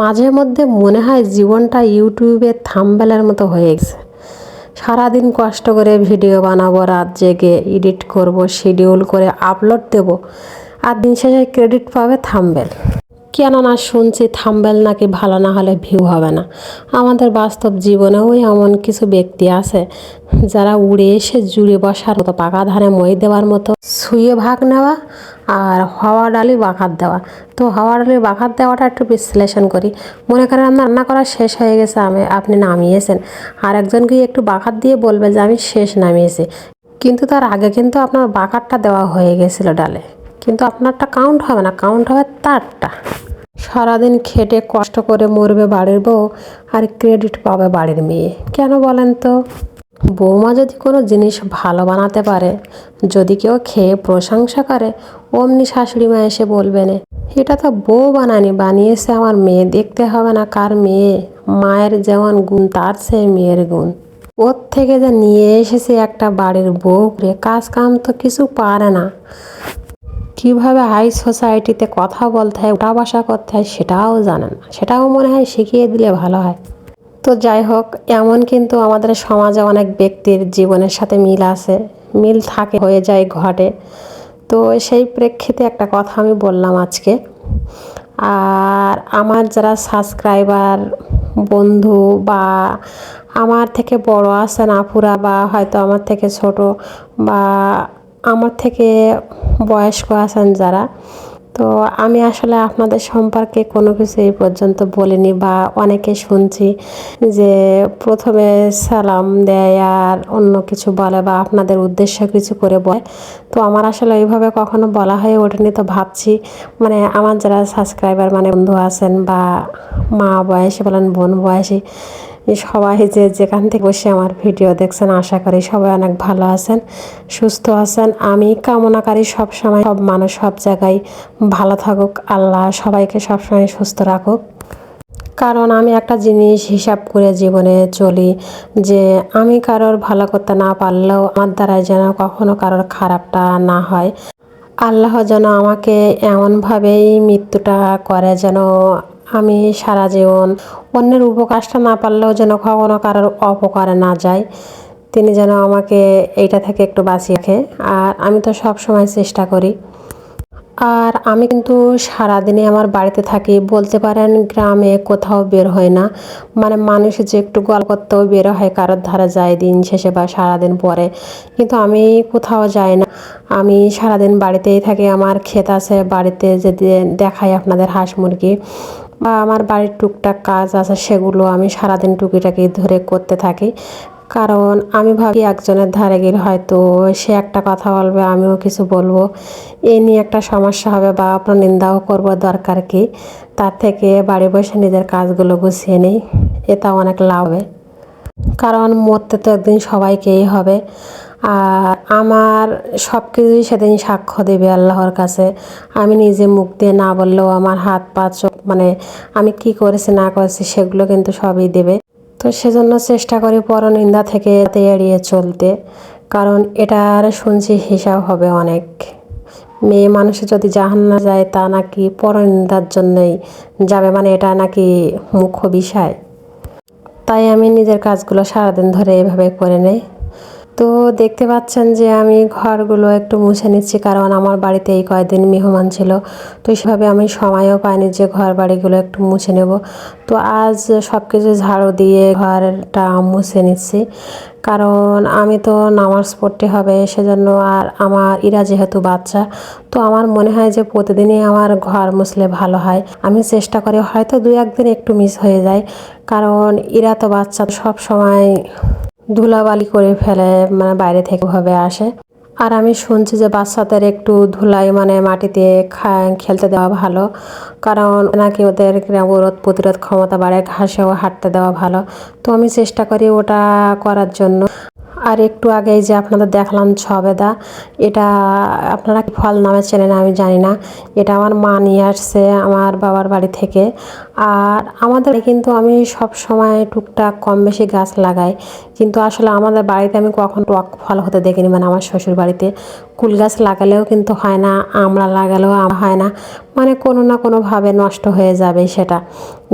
মাঝে মধ্যে মনে হয় জীবনটা ইউটিউবের থাম্বনেলের মতো হয়ে গেছে। সারাদিন কষ্ট করে ভিডিও বানাবো, রাত জেগে এডিট করব, শিডিউল করে আপলোড দেব, আর দিন শেষে ক্রেডিট পাবে থাম্বনেল। কেননা শুনছি থাম্বনেল নাকি ভালো না হলে ভিউ হবে না। আমাদের বাস্তব জীবনেও এমন কিছু ব্যক্তি আছে যারা উড়ে এসে জুড়ে বসার মতো, পাকা ধানে মই দেওয়ার মতো শুয়ে ভাগ নেওয়া আর হাওয়া ডালি বাখার দেওয়া। তো হাওয়া ডালি বাখার দেওয়াটা একটু বিশ্লেষণ করি। মনে করেন আপনার রান্না করা শেষ হয়ে গেছে, আপনি নামিয়েছেন, আর একজনকে একটু বাখার দিয়ে বলবে যে আমি শেষ নামিয়েছি, কিন্তু তার আগে কিন্তু আপনার বাখারটা দেওয়া হয়ে গেছিলো ডালে, কিন্তু আপনারটা কাউন্ট হবে না, কাউন্ট হবে তারটা। সারাদিন খেটে কষ্ট করে মরবে বাড়ির বউ, আর ক্রেডিট পাবে বাড়ির মেয়ে। কেন বলেন তো? বৌমা যদি কোনো জিনিস ভালো বানাতে পারে, যদি কেউ খেয়ে প্রশংসা করে, অমনি শাশুড়ি মা এসে বলবে না এটা তো বউ বানানি, বানিয়েছে আমার মেয়ে। দেখতে হবে না কার মেয়ে, মায়ের যেমন গুণ তার সে মেয়ের গুণ। ওর থেকে যে নিয়ে এসেছে একটা বাড়ির বউ, কাজ কাম তো কিছু পারে না। কিভাবে হাই সোসাইটিতে কথা বলতে হয়, ওঠা বসা করতে হয় সেটাও জানে না। সেটাও মনে হয় শিখিয়ে দিলে ভালো হয়। তো যাই হোক, এমন কিন্তু আমাদের সমাজে অনেক ব্যক্তির জীবনের সাথে মিল আছে, মিল থাকে, হয়ে যায়, ঘটে। তো সেই প্রেক্ষিতে একটা কথা আমি বললাম আজকে। আর আমার যারা সাবস্ক্রাইবার বন্ধু বা আমার থেকে বড় আছেন আপুরা, বা হয়তো আমার থেকে ছোট বা আমার থেকে বয়স্ক আছেন যারা, তো আমি আসলে আপনাদের সম্পর্কে কোনো কিছু এই পর্যন্ত বলিনি, বা অনেকে শুনছি যে প্রথমে সালাম দেয় আর অন্য কিছু বলে, বা আপনাদের উদ্দেশ্য কিছু করে বলে। তো আমার আসলে এইভাবে কখনো বলা হয়ে ওঠেনি। তো ভাবছি মানে আমার যারা সাবস্ক্রাইবার মানে বন্ধু আছেন, বা মা বয়সী বলেন, বোন বয়সী, সবাই যে যেখান থেকে বসে আমার ভিডিও দেখছেন, আশা করি সবাই অনেক ভালো আছেন, সুস্থ আছেন। আমি কামনা করি সবসময় সব মানুষ সব জায়গায় ভালো থাকুক, আল্লাহ সবাইকে সবসময় সুস্থ রাখুক। কারণ আমি একটা জিনিস হিসাব করে জীবনে চলি, যে আমি কারোর ভালো করতে না পারলেও আমার দ্বারাই যেন কখনো কারোর খারাপটা না হয়। আল্লাহ যেন আমাকে এমনভাবেই মৃত্যুটা করে যেন আমি সারা জীবন অন্যের উপকারটা না পারলেও যেন কখনো কারোর অপকারে না যায়। তিনি যেন আমাকে এইটা থেকে একটু বাঁচিয়ে রাখে। আর আমি তো সব সময় চেষ্টা করি। আর আমি কিন্তু সারাদিনে আমার বাড়িতে থাকি, বলতে পারেন গ্রামে কোথাও বের হয় না। মানে মানুষ যে একটু গল্প করতেও বের হয়, কারোর ধারে যায় দিন শেষে বা সারাদিন পরে, কিন্তু আমি কোথাও যাই না। আমি সারাদিন বাড়িতেই থাকি। আমার ক্ষেত আছে, বাড়িতে যদি দেখাই আপনাদের হাঁস মুরগি, বা আমার বাড়ির টুকটাক কাজ আছে, সেগুলো আমি সারাদিন টুকিটাকি ধরে করতে থাকি। কারণ আমি ভাবি একজনের ধারে গেলে হয়তো সে একটা কথা বলবে, আমিও কিছু বলবো, এই নিয়ে একটা সমস্যা হবে, বা আপনার নিন্দাও করবো, দরকার কি? তার থেকে বাড়ি বসে নিজের কাজগুলো গুছিয়ে নিই, এটা অনেক লাভ হবে। কারণ মরতে তো একদিন সবাইকেই হবে। আর আমার সব কিছুই সেদিন সাক্ষ্য দেবে আল্লাহর কাছে। আমি নিজে মুখ দিয়ে না বললেও আমার হাত পা চোখ, মানে আমি কি করেছি না করেছি সেগুলো কিন্তু সবই দেবে। তো সেজন্য চেষ্টা করি পরনিন্দা থেকে এড়িয়ে চলতে। কারণ এটার শুনছি হিসাব হবে অনেক। মেয়ে মানুষে যদি জাহান্নামে যায় তা নাকি পরনিন্দার জন্যই যাবে, মানে এটা নাকি মুখ্য বিষয়। তাই আমি নিজের কাজগুলো সারাদিন ধরে এভাবে করে নেই। তো দেখতে পাচ্ছেন যে আমি ঘরগুলো একটু মুছে নিচ্ছি, কারণ আমার বাড়িতে এই কয়েকদিন মেহমান ছিল। তো সেভাবে আমি সময়ও পাইনি যে ঘর বাড়িগুলো একটু মুছে নেব। তো আজ সব কিছু ঝাড়ু দিয়ে ঘরটা মুছে নিচ্ছি, কারণ আমি তো নামাজ পড়তে হবে সেজন্য। আর আমার ইরা যেহেতু বাচ্চা, তো আমার মনে হয় যে প্রতিদিনই আমার ঘর মুছলে ভালো হয়। আমি চেষ্টা করি, হয়তো দুই একদিন একটু মিস হয়ে যায়, কারণ ইরা তো বাচ্চা, সব সময় ধুলাবালি করে ফেলে, মানে বাইরে থেকে ভাবে আসে। আর আমি শুনছি যে বাচ্চাদের একটু ধুলাই মানে মাটিতে খেলতে দেওয়া ভালো, কারণ নাকি ওদের রোগ প্রতিরোধ ক্ষমতা বাড়ে, ঘাসেও হাঁটতে দেওয়া ভালো। তো আমি চেষ্টা করি ওটা করার জন্য। আর একটু আগেই যে আপনাদের দেখালাম সবেদা, এটা আপনারা কি ফল নামে চেনেন আমি জানি না। এটা আমার মা নিয়ে আসছে আমার বাবার বাড়ি থেকে। আর আমাদের কিন্তু আমি সব সময় টুকটাক কম বেশি গাছ লাগাই, কিন্তু আসলে আমাদের বাড়িতে আমি কখন টক ফল হতে দেখিনি। মানে আমার শ্বশুর বাড়িতে কুল গাছ লাগালেও কিন্তু হয় না, আমরা লাগালেও হয় না, মানে কোনো না কোনোভাবে নষ্ট হয়ে যাবে, সেটা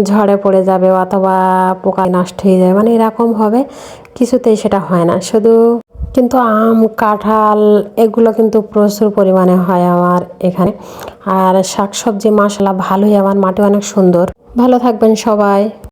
ঝড়ে পড়ে যাবে অথবা পোকায় নষ্ট হয়ে যাবে, মানে এরকম হবে, কিছুতেই সেটা হয় না। শুধু কিন্তু আম কাঁঠাল এগুলো কিন্তু প্রচুর পরিমাণে হয় আমার এখানে। আর শাকসবজি মাশাআল্লাহ ভালোই, আমার মাটি অনেক সুন্দর। ভালো থাকবেন সবাই।